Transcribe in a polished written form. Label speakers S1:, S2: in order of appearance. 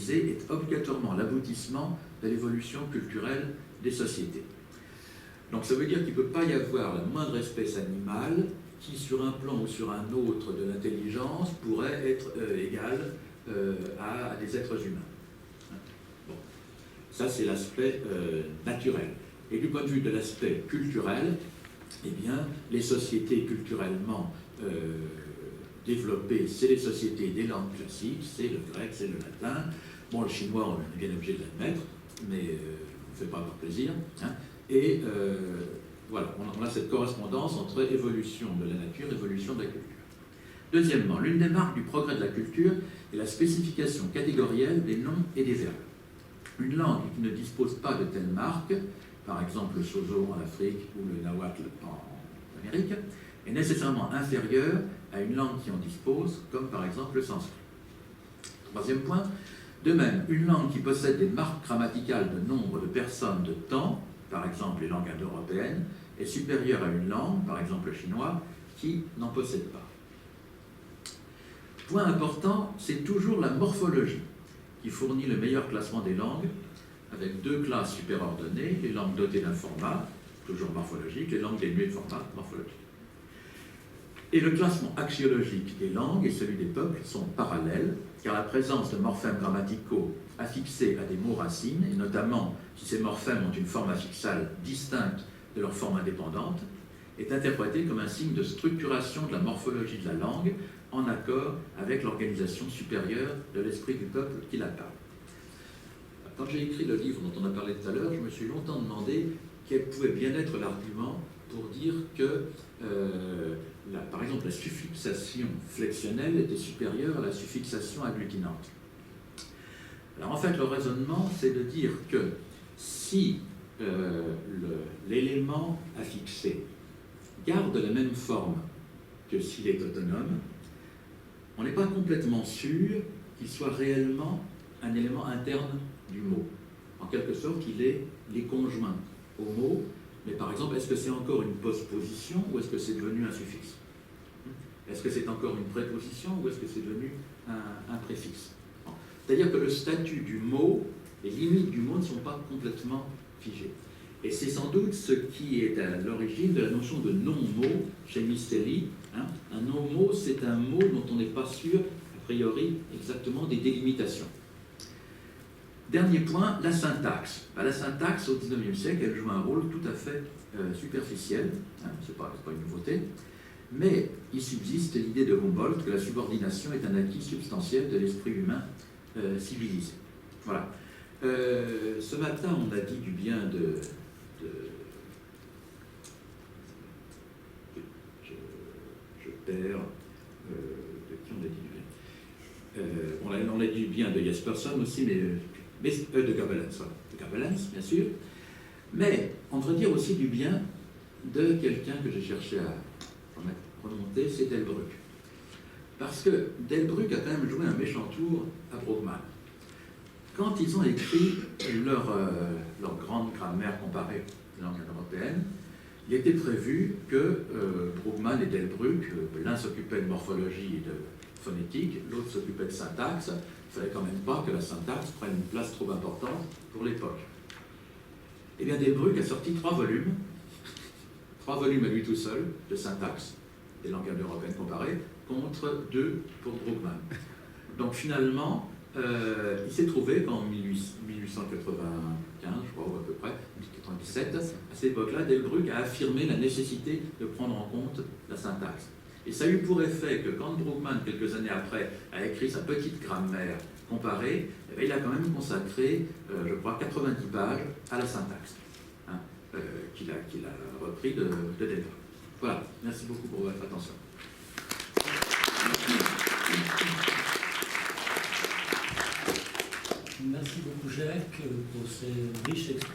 S1: organisée est obligatoirement l'aboutissement de l'évolution culturelle des sociétés. Donc ça veut dire qu'il ne peut pas y avoir la moindre espèce animale qui, sur un plan ou sur un autre de l'intelligence, pourrait être égale à des êtres humains. Bon. Ça, c'est l'aspect naturel. Et du point de vue de l'aspect culturel, eh bien, les sociétés culturellement développées, c'est les sociétés des langues classiques, c'est le grec, c'est le latin. Bon, le chinois, on est bien obligé de l'admettre, mais on ne fait pas par plaisir. Hein. Et voilà, on a cette correspondance entre évolution de la nature et évolution de la culture. Deuxièmement, l'une des marques du progrès de la culture est la spécification catégorielle des noms et des verbes. Une langue qui ne dispose pas de telles marques, par exemple le Sozo en Afrique ou le Nahuatl en Amérique, est nécessairement inférieure à une langue qui en dispose, comme par exemple le sanskrit. Troisième point, de même, une langue qui possède des marques grammaticales de nombre de personnes de temps, par exemple les langues indo-européennes, est supérieure à une langue, par exemple le chinois, qui n'en possède pas. Point important, c'est toujours la morphologie qui fournit le meilleur classement des langues, avec deux classes superordonnées, les langues dotées d'un format, toujours morphologique, les langues dénuées de format morphologique. Et le classement axiologique des langues et celui des peuples sont parallèles, car la présence de morphèmes grammaticaux affixés à des mots racines, et notamment si ces morphèmes ont une forme affixale distincte de leur forme indépendante, est interprétée comme un signe de structuration de la morphologie de la langue en accord avec l'organisation supérieure de l'esprit du peuple qui la parle. Quand j'ai écrit le livre dont on a parlé tout à l'heure, je me suis longtemps demandé quel pouvait bien être l'argument pour dire que, par exemple, la suffixation flexionnelle était supérieure à la suffixation agglutinante. Alors en fait, le raisonnement, c'est de dire que si l'élément affixé garde la même forme que s'il est autonome, on n'est pas complètement sûr qu'il soit réellement un élément interne du mot. En quelque sorte, il est conjoint au mot, mais par exemple, est-ce que c'est encore une postposition ou est-ce que c'est devenu un suffixe? Est-ce que c'est encore une préposition ou est-ce que c'est devenu un préfixe? C'est-à-dire que le statut du mot, les limites du mot ne sont pas complètement figées. Et c'est sans doute ce qui est à l'origine de la notion de non-mot chez Mistelli. Hein. Un non-mot, c'est un mot dont on n'est pas sûr, a priori, exactement des délimitations. Dernier point, la syntaxe. La syntaxe, au XIXe siècle, elle joue un rôle tout à fait superficiel, hein, c'est pas une nouveauté, mais il subsiste l'idée de Humboldt que la subordination est un acquis substantiel de l'esprit humain civilisé. Voilà. Ce matin, on a dit du bien je perds... de qui on a dit du bien on a dit du bien de Jesperson aussi, mais de Gabelens, voilà. De Gabelens, bien sûr. Mais on devrait dire aussi du bien de quelqu'un que j'ai cherché à remonter, c'est Delbrück. Parce que Delbrück a quand même joué un méchant tour à Brugmann. Quand ils ont écrit leur grande grammaire comparée des langues européennes, il était prévu que Brugmann et Delbrück, l'un s'occupait de morphologie et de phonétique, l'autre s'occupait de syntaxe. Il ne fallait quand même pas que la syntaxe prenne une place trop importante pour l'époque. Eh bien, Delbrück a sorti 3 volumes à lui tout seul, de syntaxe, des langues européennes comparées, contre 2 pour Brugmann. Donc finalement, il s'est trouvé qu'en 1895, je crois, ou à peu près, 1897, à cette époque-là, Delbrück a affirmé la nécessité de prendre en compte la syntaxe. Et ça a eu pour effet que quand Brugmann, quelques années après, a écrit sa petite grammaire comparée, eh bien, il a quand même consacré, je crois, 90 pages à la syntaxe, hein, qu'il a repris de Delbrück. Voilà, merci beaucoup pour votre attention.
S2: Merci beaucoup Jacques pour ces riches explications.